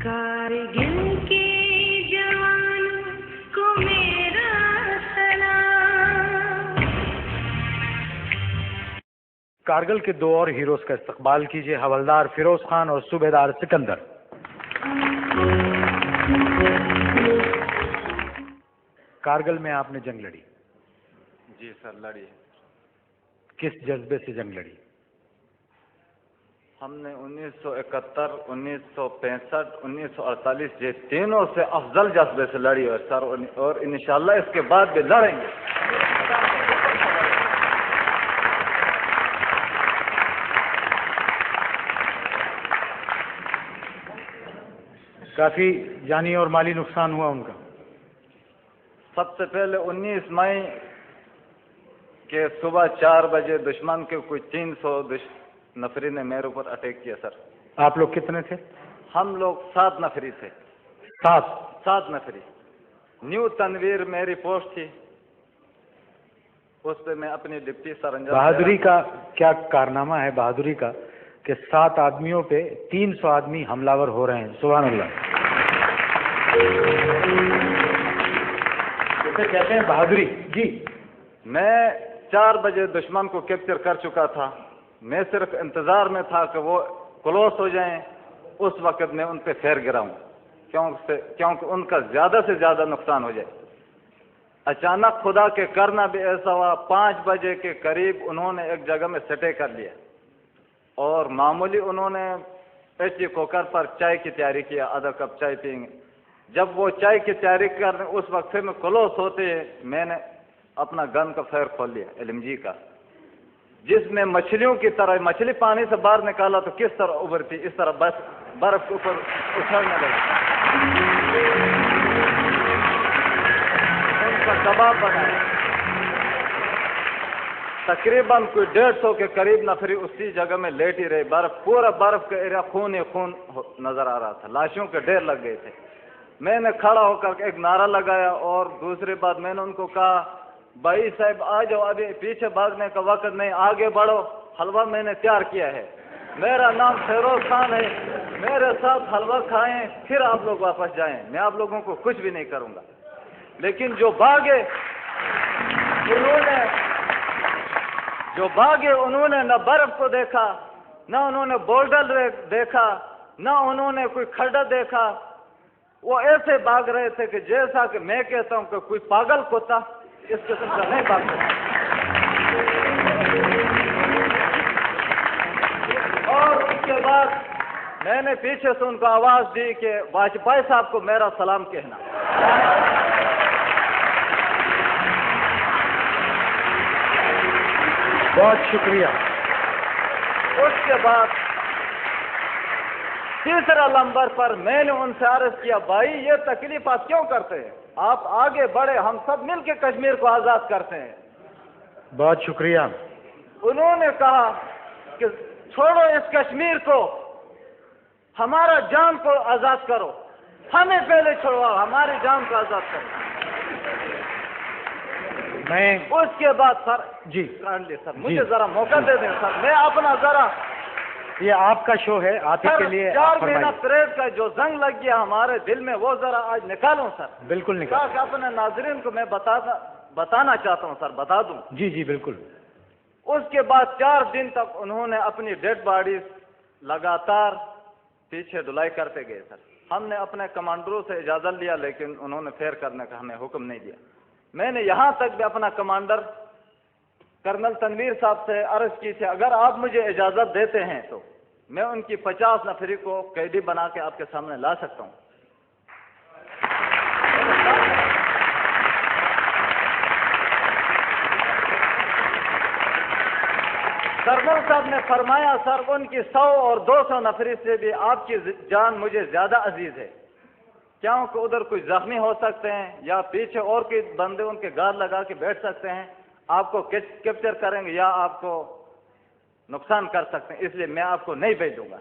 कारगिल के जवानों को मेरा सलाम। कारगिल के दो और हीरोज का इस्तकबाल कीजिए, हवलदार फिरोज खान और सूबेदार सिकंदर। कारगिल में आपने जंग लड़ी? जी सर, लड़ी। किस जज्बे से जंग लड़ी? हमने 1971, 1965, 1948 ये तीनों से अफजल जज्बे से लड़ी है सर, और इंशाल्लाह इसके बाद भी लड़ेंगे। काफी जानी और माली नुकसान हुआ उनका? सबसे पहले 19 मई के सुबह 4 बजे दुश्मन के कोई 300 नफरी ने मेरे ऊपर अटैक किया सर। आप लोग कितने थे? हम लोग 7 नफरी थे। 7 नफरी। न्यू तनवीर मेरी पोस्ट थी, उस पे मैं अपनी डिप्टी सर अंजाम। बहादुरी का क्या कारनामा है बहादुरी का कि 7 आदमियों पे 300 आदमी हमलावर हो रहे हैं? सुभान अल्लाह। इसे कहते हैं बहादुरी। जी, मैं 4 बजे दुश्मन को कैप्चर कर चुका था। मैं सिर्फ इंतजार में था कि वो क्लोज हो जाएं, उस वक्त मैं उन पे फेर गिराऊं, क्योंकि उनका ज्यादा से ज्यादा नुकसान हो जाए। अचानक खुदा के करना भी ऐसा हुआ, 5 बजे के करीब उन्होंने एक जगह में सटे कर लिया और मामूली उन्होंने एचपी कुकर पर चाय की तैयारी किया, आधा कप चाय पियेंगे। जब वो चाय की तैयारी कर उस वक्त में क्लोज होते मैंने अपना गन का फायर खोल लिया, एलएमजी का, जिसमें मछलियों की तरह मछली पानी से बाहर निकाला तो किस तरह उभरती, इस तरह बस बर्फ के ऊपर उछलने लगी। उनका कबाब बनाया। तकरीबन कोई 150 के करीब नफरी उसी जगह में लेट ही रहे। पूरा बर्फ का एरिया खून ही खून नजर आ रहा था, लाशों के ढेर लग गए थे। मैंने खड़ा होकर एक नारा लगाया और दूसरी बात मैंने उनको कहा, भाई साहब आ जाओ, अभी पीछे भागने का वक्त नहीं, आगे बढ़ो। हलवा मैंने तैयार किया है, मेरा नाम फिरोज खान है, मेरे साथ हलवा खाएं, फिर आप लोग वापस जाएं, मैं आप लोगों को कुछ भी नहीं करूंगा। लेकिन जो भागे उन्होंने न बर्फ को देखा, न उन्होंने बोल्डर देखा, न उन्होंने कोई खड्डा देखा। वो ऐसे भाग रहे थे कि जैसा कि मैं कहता हूं कि कोई पागल कुत्ता इस किस्म का नहीं भागता। और उसके बाद मैंने पीछे से उनको आवाज दी कि वाजपेयी साहब को मेरा सलाम कहना। बहुत शुक्रिया। उसके बाद तीसरा नंबर पर मैंने उनसे अर्ज किया, भाई ये तकलीफ आप क्यों करते हैं, आप आगे बढ़े, हम सब मिलकर कश्मीर को आजाद करते हैं। बहुत शुक्रिया। उन्होंने कहा कि छोड़ो इस कश्मीर को, हमारा जान को आजाद करो, हमें पहले छोड़वाओ, हमारी जान को आजाद करो। उसके बाद सर जी सर मुझे जरा मौका दे दें सर, मैं अपना जरा, ये आपका शो है, आप ही के लिए 4 महीना परेड का जो जंग लग गया हमारे दिल में वो जरा आज निकालूं सर। बिल्कुल निकाल। अपने नाजरीन को मैं बताना चाहता हूं सर, बता दूं। जी जी बिल्कुल। उसके बाद 4 दिन तक उन्होंने अपनी डेड बॉडी लगातार पीछे धुलाई करते गए सर। हमने अपने कमांडरों से इजाजत लिया, लेकिन उन्होंने फेर करने का हमें हुक्म नहीं दिया। मैंने यहां तक भी अपना कमांडर कर्नल तनवीर साहब से अर्ज की थी, अगर आप मुझे इजाजत देते हैं तो मैं उनकी 50 नफरी को कैदी बना के आपके सामने ला सकता हूं। कर्नल साहब ने फरमाया, सर उनकी 100 और 200 नफरी से भी आपकी जान मुझे ज्यादा अजीज है, क्योंकि उधर कोई जख्मी हो सकते हैं या पीछे और कोई बंदे उनके गार्ड लगा के बैठ सकते हैं, आपको कैप्चर करेंगे या आपको नुकसान कर सकते हैं, इसलिए मैं आपको नहीं भेजूंगा।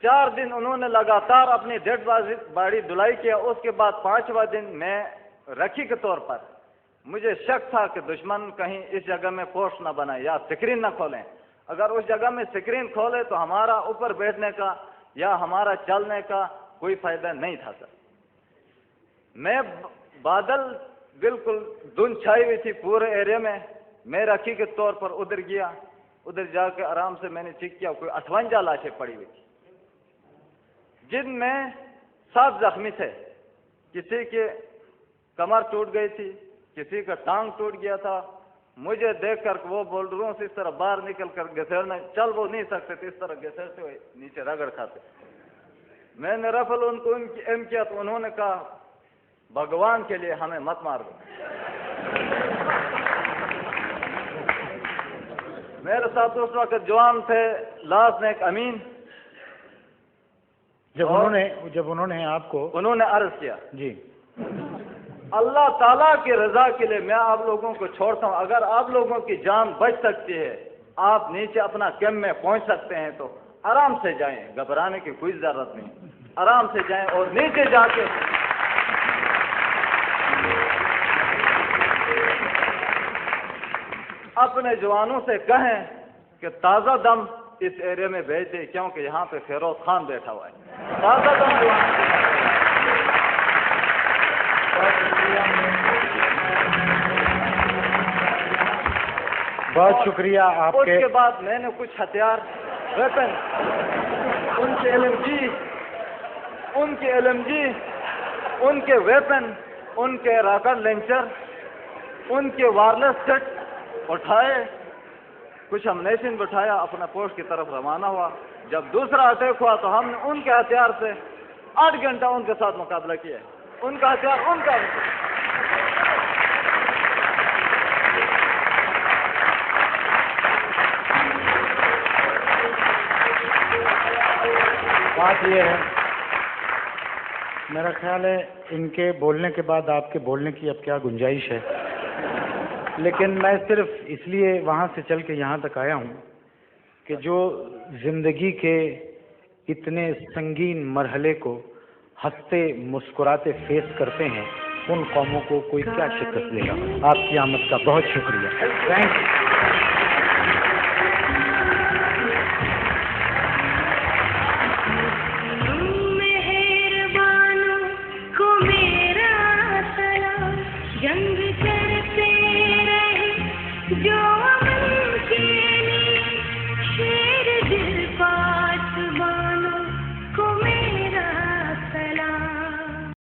4 दिन उन्होंने लगातार अपनी डेड बॉडी धुलाई किया। उसके बाद 5वां दिन मैं रखी के तौर पर मुझे शक था कि दुश्मन कहीं इस जगह में पोस्ट न बनाए या स्क्रीन न खोलें। अगर उस जगह में स्क्रीन खोले तो हमारा ऊपर बैठने का یا ہمارا چلنے کا کوئی فائدہ نہیں تھا سر. میں بادل بالکل دھند چھائی ہوئی تھی پورے ایریا میں. میں رکھی کے طور پر ادھر گیا, ادھر جا کے آرام سے میں نے چیک کیا, کوئی 58 لاشیں پڑی ہوئی تھی, جن میں 7 زخمی تھے. کسی کے کمر ٹوٹ گئی تھی, کسی کا ٹانگ ٹوٹ گیا تھا. مجھے دیکھ کر وہ بولڈروں سے اس طرح باہر نکل کر گھسیڑنے, چل وہ نہیں سکتے تھے, اس طرح گھسیڑتے ہوئے نیچے رگڑ کھاتے. میں نے رفل ان کو ایم کیا تو انہوں نے کہا بھگوان کے لیے ہمیں مت مار دو. میرے ساتھ اس وقت جوان تھے لاس نیک امین. جب انہوں نے آپ کو انہوں نے عرض کیا جی اللہ تعالیٰ کی رضا کے لیے میں آپ لوگوں کو چھوڑتا ہوں, اگر آپ لوگوں کی جان بچ سکتی ہے, آپ نیچے اپنا کیمپ میں پہنچ سکتے ہیں تو آرام سے جائیں, گھبرانے کی کوئی ضرورت نہیں, آرام سے جائیں. اور نیچے جا کے اپنے جوانوں سے کہیں کہ تازہ دم اس ایریا میں بھیج دیں, کیونکہ یہاں پہ فیروز خان بیٹھا ہوا ہے. تازہ دم جوان. بہت شکریہ آپ اس کے. کے بعد میں نے کچھ ہتھیار ویپن, ان کے LMG, ان کے ویپن, ان کے راکٹ لانچر, ان کے وائرلیس سیٹ اٹھائے, کچھ امنیشن بٹھایا, اپنا پوسٹ کی طرف روانہ ہوا. جب دوسرا اٹیک ہوا تو ہم نے ان کے ہتھیار سے 8 گھنٹہ ان کے ساتھ مقابلہ کیا. ان کا ہتھیار ان کا. بات یہ ہے, میرا خیال ہے ان کے بولنے کے بعد آپ کے بولنے کی اب کیا گنجائش ہے, لیکن میں صرف اس لیے وہاں سے چل کے یہاں تک آیا ہوں کہ جو زندگی کے اتنے سنگین مرحلے کو ہنستے مسکراتے فیس کرتے ہیں, ان قوموں کو کوئی کیا شکست دے گا. آپ کی آمد کا بہت شکریہ. Thank you. مہربانوں کو میرا سلام. جنگ